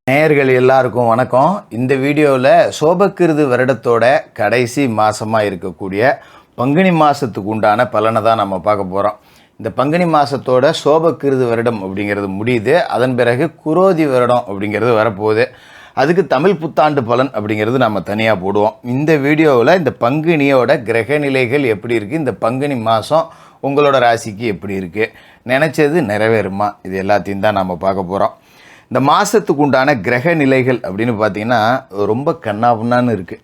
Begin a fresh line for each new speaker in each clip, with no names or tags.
நேயர்கள் எல்லாருக்கும் வணக்கம். இந்த வீடியோவில் சோபக்கிருது வருடத்தோட கடைசி மாதமாக இருக்கக்கூடிய பங்குனி மாதத்துக்கு உண்டான பலனை தான் நம்ம பார்க்க போகிறோம். இந்த பங்குனி மாதத்தோட சோபக்கிருது வருடம் அப்படிங்கிறது முடியுது. அதன் பிறகு குரோதி வருடம் அப்படிங்கிறது வரப்போகுது. அதுக்கு தமிழ் புத்தாண்டு பலன் அப்படிங்கிறது நம்ம தனியாக போடுவோம். இந்த வீடியோவில் இந்த பங்குனியோட கிரக நிலைகள் எப்படி இருக்குது, இந்த பங்குனி மாதம் உங்களோட ராசிக்கு எப்படி இருக்குது, நினச்சது நிறைவேறுமா, இது எல்லாத்தையும் தான் நம்ம பார்க்க போகிறோம். இந்த மாதத்துக்கு உண்டான கிரக நிலைகள் அப்படின்னு பார்த்திங்கன்னா ரொம்ப கண்ணாபுண்ணான்னு இருக்குது.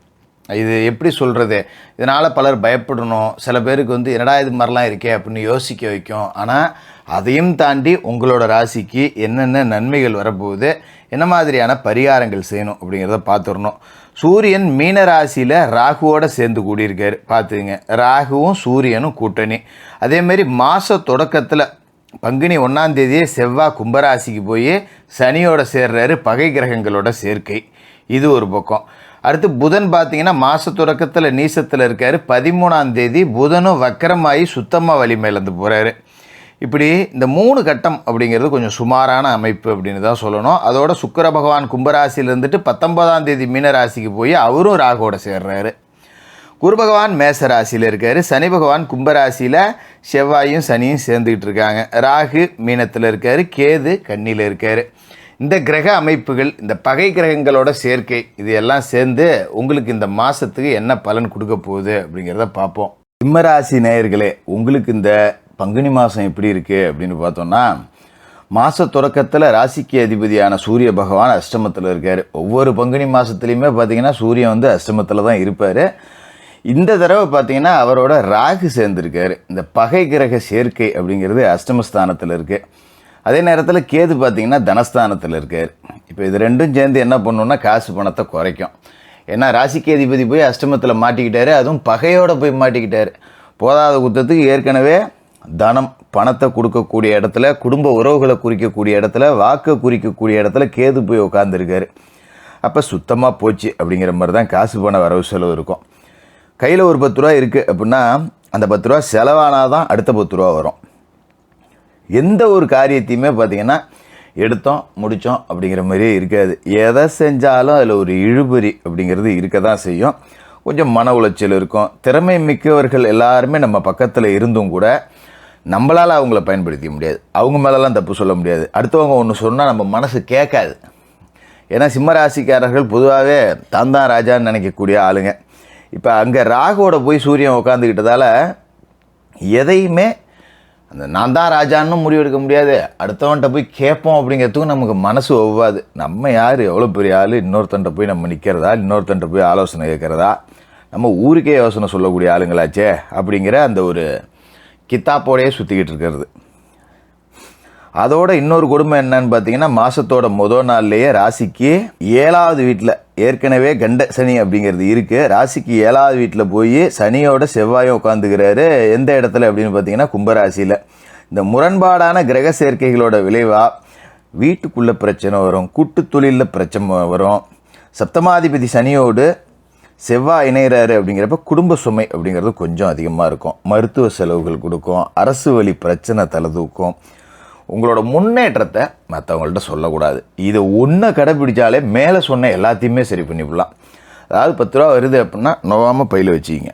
இது எப்படி சொல்கிறது, இதனால் பலர் பயப்படணும். சில பேருக்கு என்னடா இது மாதிரிலாம் இருக்கே அப்படின்னு யோசிக்க வைக்கும். ஆனால் அதையும் தாண்டி உங்களோட ராசிக்கு என்னென்ன நன்மைகள் வரப்போகுது, என்ன மாதிரியான பரிகாரங்கள் செய்யணும் அப்படிங்கிறத பார்த்துடணும். சூரியன் மீன ராசியில் ராகுவோடு சேர்ந்து கூடியிருக்காரு. பார்த்துங்க, ராகுவும் சூரியனும் கூட்டணி. அதேமாரி மாத தொடக்கத்தில் பங்குனி 1ஆம் தேதியே செவ்வாய் கும்பராசிக்கு போய் சனியோட சேர்றாரு, பகை கிரகங்களோட சேர்க்கை. இது ஒரு பக்கம். அடுத்து புதன் பார்த்திங்கன்னா மாத தொடக்கத்தில் நீசத்தில் இருக்கார். 13ஆம் தேதி புதனும் வக்கரமாகி சுத்தமாக வலிமையிலேருந்து போகிறாரு. இப்படி இந்த 3 கட்டம் அப்படிங்கிறது கொஞ்சம் சுமாரான அமைப்பு அப்படின்னு தான் சொல்லணும். அதோட சுக்கிர பகவான் கும்பராசியில் இருந்துட்டு 19ஆம் தேதி மீனராசிக்கு போய் அவரும் ராகுவோட சேர்றாரு. குரு பகவான் மேச ராசியில் இருக்கார். சனி பகவான் கும்பராசியில் செவ்வாயும் சனியும் சேர்ந்துக்கிட்டு இருக்காங்க. ராகு மீனத்தில் இருக்கார், கேது கன்னியில் இருக்கார். இந்த கிரக அமைப்புகள், இந்த பகை கிரகங்களோட சேர்க்கை, இது எல்லாம் சேர்ந்து உங்களுக்கு இந்த மாதத்துக்கு என்ன பலன் கொடுக்க போகுது அப்படிங்கிறத பார்ப்போம். சிம்மராசி நேயர்களே, உங்களுக்கு இந்த பங்குனி மாதம் எப்படி இருக்குது அப்படின்னு பார்த்தோன்னா, மாத தொடக்கத்தில் ராசிக்கு அதிபதியான சூரிய பகவான் அஷ்டமத்தில் இருக்கார். ஒவ்வொரு பங்குனி மாதத்துலேயுமே பார்த்திங்கன்னா சூரியன் அஷ்டமத்தில் தான் இருப்பார். இந்த தடவை பார்த்திங்கன்னா அவரோட ராகு சேர்ந்துருக்கார். இந்த பகை கிரக சேர்க்கை அப்படிங்கிறது அஷ்டமஸ்தானத்தில் இருக்குது. அதே நேரத்தில் கேது பார்த்திங்கன்னா தனஸ்தானத்தில் இருக்கார். இப்போ இது ரெண்டும் சேர்ந்து என்ன பண்ணணுன்னா காசு பணத்தை குறைக்கும். ஏன்னா ராசிக்கு அதிபதி போய் அஷ்டமத்தில் மாட்டிக்கிட்டார், அதுவும் பகையோடு போய் மாட்டிக்கிட்டார். போதாத குத்தத்துக்கு ஏற்கனவே தனம் பணத்தை கொடுக்கக்கூடிய இடத்துல, குடும்ப உறவுகளை குறிக்கக்கூடிய இடத்துல, வாக்கை குறிக்கக்கூடிய இடத்துல கேது போய் உட்காந்துருக்காரு. அப்போ சுத்தமாக போச்சு அப்படிங்கிற மாதிரி தான் காசு பண வரவு செலவு இருக்கும். கையில் ஒரு 10 ரூபா இருக்குது அப்படின்னா அந்த 10 ரூபா செலவானால் தான் அடுத்த 10 ரூபா வரும். எந்த ஒரு காரியத்தையுமே பார்த்திங்கன்னா எடுத்தோம் முடித்தோம் அப்படிங்கிற மாதிரியே இருக்காது. எதை செஞ்சாலும் அதில் ஒரு இழுபறி அப்படிங்கிறது இருக்க தான் செய்யும். கொஞ்சம் மன உளைச்சல் இருக்கும். திறமை மிக்கவர்கள் எல்லாருமே நம்ம பக்கத்தில் இருந்தும் கூட நம்மளால் அவங்கள பயன்படுத்திக்க முடியாது. அவங்க மேலெலாம் தப்பு சொல்ல முடியாது. அடுத்தவங்க ஒன்று சொன்னால் நம்ம மனசு கேட்காது. ஏன்னா சிம்மராசிக்காரர்கள் பொதுவாகவே தான் தான் ராஜான்னு நினைக்கக்கூடிய ஆளுங்க. இப்போ அங்கே ராகுவோட போய் சூரியன் உட்காந்துக்கிட்டதால் எதையுமே அந்த நான் தான் ராஜான்னு முடிவெடுக்க முடியாது. அடுத்தவன்கிட்ட போய் கேட்போம் அப்படிங்கிறதுக்கும் நமக்கு மனசு ஒவ்வாது. நம்ம யார், எவ்வளோ பெரிய ஆள், இன்னொருத்தன்ட்ட போய் நம்ம நிற்கிறதா, இன்னொருத்தன்ட்ட போய் ஆலோசனை கேட்குறதா, நம்ம ஊருக்கே யோசனை சொல்லக்கூடிய ஆளுங்களாச்சே அப்படிங்கிற அந்த ஒரு கித்தாப்போடையே சுற்றிக்கிட்டு இருக்கிறது. அதோட இன்னொரு கொடுமை என்னன்னு பார்த்தீங்கன்னா, மாதத்தோட முதல் நாள்லேயே ராசிக்கு 7வது வீட்டில் ஏற்கனவே கண்ட சனி அப்படிங்கிறது இருக்குது. ராசிக்கு 7வது வீட்டில் போய் சனியோட செவ்வாயும் உட்காந்துக்கிறாரு. எந்த இடத்துல அப்படின்னு பார்த்தீங்கன்னா கும்பராசியில். இந்த முரண்பாடான கிரக சேர்க்கைகளோட விளைவாக வீட்டுக்குள்ளே பிரச்சனை வரும், கூட்டு தொழிலில் பிரச்சனை வரும். சப்தமாதிபதி சனியோடு செவ்வாய் இணைகிறாரு அப்படிங்கிறப்ப குடும்ப சுமை அப்படிங்கிறது கொஞ்சம் அதிகமாக இருக்கும். மருத்துவ செலவுகள் கொடுக்கும், அரசு வழி பிரச்சனை தலை தூக்கும். உங்களோட முன்னேற்றத்தை மற்றவங்கள்ட்ட சொல்லக்கூடாது. இதை ஒன்று கடைப்பிடிச்சாலே மேலே சொன்ன எல்லாத்தையுமே சரி பண்ணிவிடலாம். அதாவது 10 ரூபா வருது அப்படின்னா நோவாமல் பையில் வச்சுக்கிங்க.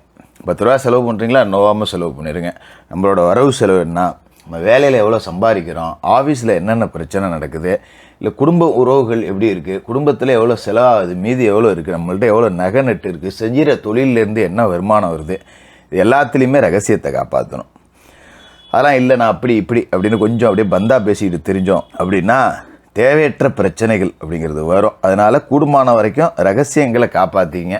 10 ரூபா செலவு பண்ணுறீங்களா, நோவாமல் செலவு பண்ணிடுங்க. நம்மளோட வரவு செலவு என்ன, நம்ம வேலையில் எவ்வளோ சம்பாதிக்கிறோம், ஆஃபீஸில் என்னென்ன பிரச்சனை நடக்குது, இல்லை குடும்ப உறவுகள் எப்படி இருக்குது, குடும்பத்தில் எவ்வளோ செலவாகுது, மீதி எவ்வளோ இருக்குது, நம்மள்ட்ட எவ்வளோ நகை நட்டு இருக்குது, செஞ்சிற தொழிலேருந்து என்ன வருமானம் வருது, இது எல்லாத்துலேயுமே ரகசியத்தை காப்பாற்றணும். அதெல்லாம் இல்லை நான் அப்படி இப்படி அப்படின்னு கொஞ்சம் அப்படியே பந்தா பேசிக்கிட்டு தெரிஞ்சோம் அப்படின்னா தேவையற்ற பிரச்சனைகள் அப்படிங்கிறது வரும். அதனால் கூடுமான வரைக்கும் ரகசியங்களை காப்பாற்றிங்க.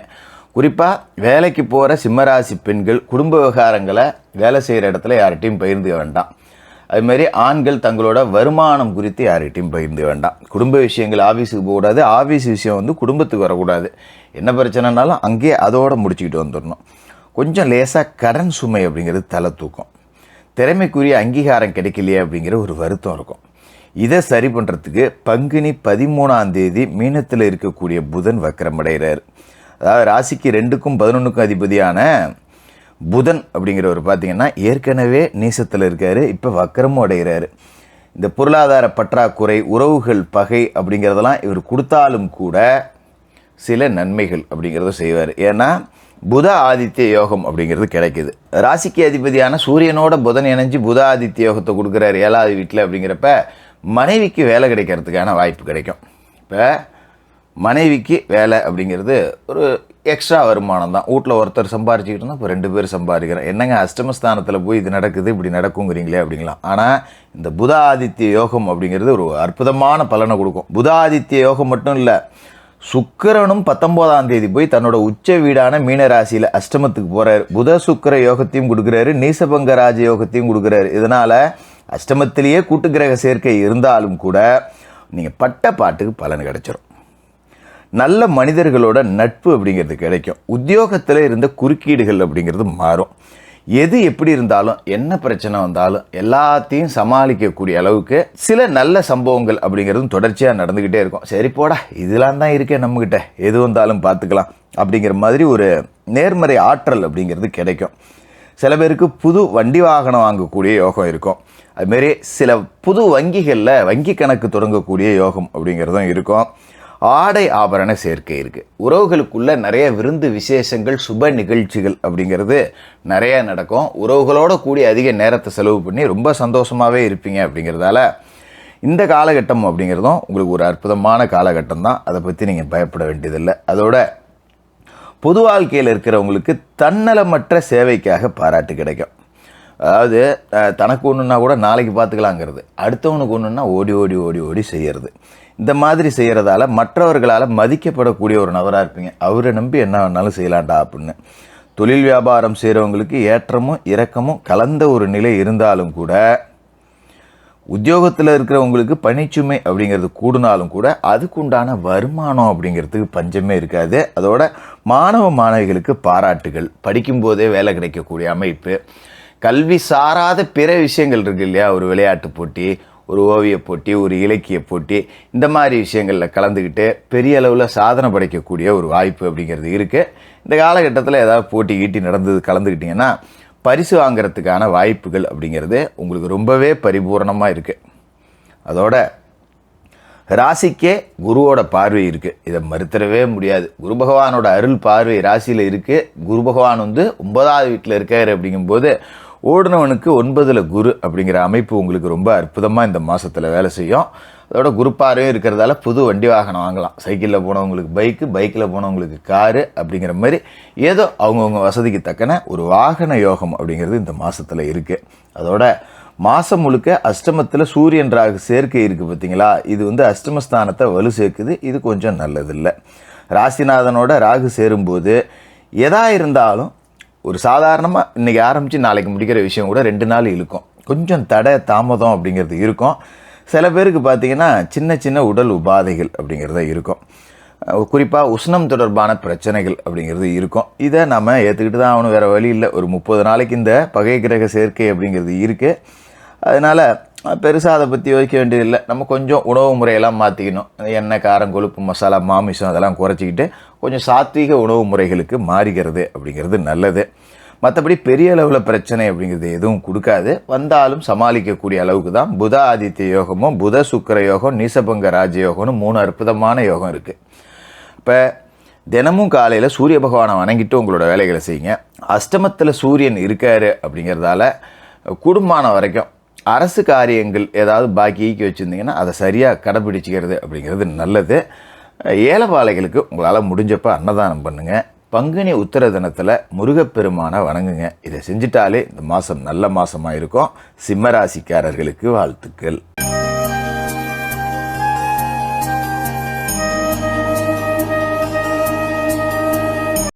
குறிப்பாக வேலைக்கு போகிற சிம்மராசி பெண்கள் குடும்ப விவகாரங்களை வேலை செய்கிற இடத்துல யார்கிட்டையும் பகிர்ந்து வேண்டாம். அதுமாரி ஆண்கள் தங்களோட வருமானம் குறித்து யார்கிட்டையும் பகிர்ந்து வேண்டாம். குடும்ப விஷயங்கள் ஆஃபீஸுக்கு போகக்கூடாது, ஆஃபீஸ் விஷயம் குடும்பத்துக்கு வரக்கூடாது. என்ன பிரச்சனைனாலும் அங்கேயே அதோடு முடிச்சுக்கிட்டு வந்துடணும். கொஞ்சம் லேசாக கடன் சுமை அப்படிங்கிறது தலை தூக்கும். திறமைக்குரிய அங்கீகாரம் கிடைக்கலையே அப்படிங்கிற ஒரு வருத்தம் இருக்கும். இதை சரி பண்ணுறதுக்கு பங்குனி 13ஆம் தேதி மீனத்தில் இருக்கக்கூடிய புதன் வக்கரமடைகிறார். அதாவது ராசிக்கு 2க்கும் 11க்கும் அதிபதியான புதன் அப்படிங்கிறவர் பார்த்திங்கன்னா ஏற்கனவே நீசத்தில் இருக்கார், இப்போ வக்கரமும் அடைகிறார். இந்த பொருளாதார பற்றாக்குறை, உறவுகள் பகை அப்படிங்கிறதெல்லாம் இவர் கொடுத்தாலும் கூட சில நன்மைகள் அப்படிங்கிறத செய்வார். ஏன்னா புத ஆதித்ய யோகம் அப்படிங்கிறது கிடைக்குது. ராசிக்கு அதிபதியான சூரியனோட புதன் இணைஞ்சு புத ஆதித்ய யோகத்தை கொடுக்குறாரு 7வது வீட்டில். அப்படிங்கிறப்ப மனைவிக்கு வேலை கிடைக்கிறதுக்கான வாய்ப்பு கிடைக்கும். இப்போ மனைவிக்கு வேலை அப்படிங்கிறது ஒரு எக்ஸ்ட்ரா வருமானம் தான். வீட்டில் ஒருத்தர் சம்பாரிச்சிக்கிட்டு இருந்தால் இப்போ 2 பேர் சம்பாதிக்கிறோம். என்னங்க அஷ்டமஸ்தானத்தில் போய் இது நடக்குது, இப்படி நடக்குங்கிறீங்களே அப்படிங்களாம். ஆனால் இந்த புத ஆதித்ய யோகம் அப்படிங்கிறது ஒரு அற்புதமான பலனை கொடுக்கும். புத ஆதித்ய யோகம் மட்டும் இல்லை, சுக்கிரனும் 19ஆம் தேதி போய் தன்னோட உச்ச வீடான மீன ராசியில் அஷ்டமத்துக்கு போகிறாரு. புத சுக்கிர யோகத்தையும் கொடுக்குறாரு, நீசபங்க ராஜ யோகத்தையும் கொடுக்குறாரு. இதனால் அஷ்டமத்திலேயே கூட்டு கிரக சேர்க்கை இருந்தாலும் கூட நீங்கள் பட்ட பாட்டுக்கு பலன் கிடைச்சிடும். நல்ல மனிதர்களோட நட்பு அப்படிங்கிறது கிடைக்கும். உத்தியோகத்தில் இருந்த குறுக்கீடுகள் அப்படிங்கிறது மாறும். எது எப்படி இருந்தாலும், என்ன பிரச்சனை வந்தாலும் எல்லாத்தையும் சமாளிக்கக்கூடிய அளவுக்கு சில நல்ல சம்பவங்கள் அப்படிங்கிறதும் தொடர்ச்சியாக நடந்துக்கிட்டே இருக்கும். சரி போடா, இதெல்லாம் தான் இருக்கேன் நம்மக்கிட்ட, எது வந்தாலும் பார்த்துக்கலாம் அப்படிங்கிற மாதிரி ஒரு நேர்மறை ஆற்றல் அப்படிங்கிறது கிடைக்கும். சில பேருக்கு புது வண்டி வாகனம் வாங்கக்கூடிய யோகம் இருக்கும். அதுமாரி சில புது வங்கிகளில் வங்கி கணக்கு தொடங்கக்கூடிய யோகம் அப்படிங்கிறதும் இருக்கும். ஆடை ஆபரண சேர்க்கை இருக்குது. உறவுகளுக்குள்ள நிறைய விருந்து விசேஷங்கள், சுப நிகழ்ச்சிகள் அப்படிங்கிறது நிறைய நடக்கும். உறவுகளோட கூடி அதிக நேரத்தை செலவு பண்ணி ரொம்ப சந்தோஷமாகவே இருப்பீங்க. அப்படிங்கிறதால இந்த காலகட்டம் அப்படிங்கிறதும் உங்களுக்கு ஒரு அற்புதமான காலகட்டம் தான். அதை பற்றி நீங்கள் பயப்பட வேண்டியதில்லை. அதோட பொது வாழ்க்கையில் இருக்கிறவங்களுக்கு தன்னலமற்ற சேவைக்காக பாராட்டு கிடைக்கும். அதாவது தனக்கு ஒன்றுன்னா கூட நாளைக்கு பார்த்துக்கலாங்கிறது, அடுத்தவனுக்கு ஒன்றுன்னா ஓடி ஓடி ஓடி ஓடி செய்கிறது. இந்த மாதிரி செய்கிறதால மற்றவர்களால் மதிக்கப்படக்கூடிய ஒரு நபராக இருப்பீங்க. அவரை நம்பி என்ன வேணாலும் செய்யலாண்டா அப்படின்னு. தொழில் வியாபாரம் செய்கிறவங்களுக்கு ஏற்றமும் இறக்கமும் கலந்த ஒரு நிலை இருந்தாலும் கூட, உத்தியோகத்தில் இருக்கிறவங்களுக்கு பணிச்சுமை அப்படிங்கிறது கூடுனாலும் கூட அதுக்குண்டான வருமானம் அப்படிங்கிறதுக்கு பஞ்சமே இருக்காது. அதோட மாணவ மாணவிகளுக்கு பாராட்டுகள், படிக்கும்போதே வேலை கிடைக்கக்கூடிய அமைப்பு, கல்வி சாராத பிற விஷயங்கள் இருக்கு இல்லையா, ஒரு விளையாட்டு போட்டி, ஒரு ஓவிய போட்டி, ஒரு இலக்கிய போட்டி, இந்த மாதிரி விஷயங்களில் கலந்துக்கிட்டு பெரிய அளவில் சாதனை படைக்கக்கூடிய ஒரு வாய்ப்பு அப்படிங்கிறது இருக்குது. இந்த காலகட்டத்தில் ஏதாவது போட்டி கீட்டி நடந்தது கலந்துக்கிட்டிங்கன்னா பரிசு வாங்கிறதுக்கான வாய்ப்புகள் அப்படிங்கிறது உங்களுக்கு ரொம்பவே பரிபூர்ணமாக இருக்குது. அதோட ராசிக்கே குருவோட பார்வை இருக்குது. இதை மறுத்தரவே முடியாது. குரு பகவானோட அருள் பார்வை ராசியில் இருக்குது. குரு பகவான் 9வது வீட்டில் இருக்கார். அப்படிங்கும்போது ஓடுனவனுக்கு 9ல் குரு அப்படிங்கிற அமைப்பு உங்களுக்கு ரொம்ப அற்புதமாக இந்த மாதத்தில் வேலை செய்யும். அதோட குரு பார்வையும் இருக்கிறதால புது வண்டி வாகனம் வாங்கலாம். சைக்கிளில் போனவங்களுக்கு பைக்கு, பைக்கில் போனவங்களுக்கு காரு அப்படிங்கிற மாதிரி ஏதோ அவங்கவுங்க வசதிக்கு தக்கன ஒரு வாகன யோகம் அப்படிங்கிறது இந்த மாதத்தில் இருக்குது. அதோட மாதம் முழுக்க அஷ்டமத்தில் சூரியன் ராகு சேர்க்கை இருக்குது பார்த்தீங்களா, இது அஷ்டமஸ்தானத்தை வலு சேர்க்குது. இது கொஞ்சம் நல்லதில்லை. ராசிநாதனோட ராகு சேரும்போது எதா இருந்தாலும் ஒரு சாதாரணமாக இன்றைக்கி ஆரம்பித்து நாளைக்கு முடிக்கிற விஷயம் கூட 2 நாள் இழுக்கும். கொஞ்சம் தடை தாமதம் அப்படிங்கிறது இருக்கும். சில பேருக்கு பார்த்திங்கன்னா சின்ன சின்ன உடல் உபாதைகள் அப்படிங்கிறத இருக்கும். குறிப்பாக உஷ்ணம் தொடர்பான பிரச்சனைகள் அப்படிங்கிறது இருக்கும். இதை நம்ம ஏற்றுக்கிட்டு தான் ஆகணும், வேறு வழி இல்லை. ஒரு 30 நாளைக்கு இந்த பகை கிரக சேர்க்கை அப்படிங்கிறது இருக்குது. அதனால் பெருசாக அதை பற்றி யோசிக்க வேண்டியதில்லை. நம்ம கொஞ்சம் உணவு முறையெல்லாம் மாற்றிக்கணும். எண்ணெய், காரம், கொழுப்பு, மசாலா, மாமிசம் அதெல்லாம் குறைச்சிக்கிட்டு கொஞ்சம் சாத்வீக உணவு முறைகளுக்கு மாறிக்கிறது அப்படிங்கிறது நல்லது. மற்றபடி பெரிய அளவில் பிரச்சனை அப்படிங்கிறது எதுவும் கொடுக்காது. வந்தாலும் சமாளிக்கக்கூடிய அளவுக்கு தான் புத ஆதித்ய யோகமும் புத சுக்கிர யோகம் நீசபங்க ராஜயோகம்னு 3 அற்புதமான யோகம் இருக்குது. இப்போ தினமும் காலையில் சூரிய பகவானை வணங்கிட்டு உங்களோட வேலைகளை செய்யுங்க. அஷ்டமத்தில் சூரியன் இருக்கார் அப்படிங்கிறதால குடும்பமான வரைக்கும் அரசு காரியங்கள் ஏதாவது பாக்கி வச்சுருந்தீங்கன்னா அதை சரியாக கடைப்பிடிச்சிக்கிறது அப்படிங்கிறது நல்லது. ஏழைப்பாளைகளுக்கு உங்களால் முடிஞ்சப்போ அன்னதானம் பண்ணுங்கள். பங்குனி உத்திர தினத்தில் முருகப்பெருமானை வணங்குங்க. இதை செஞ்சிட்டாலே இந்த மாதம் நல்ல மாதமாக இருக்கும். சிம்மராசிக்காரர்களுக்கு வாழ்த்துக்கள்.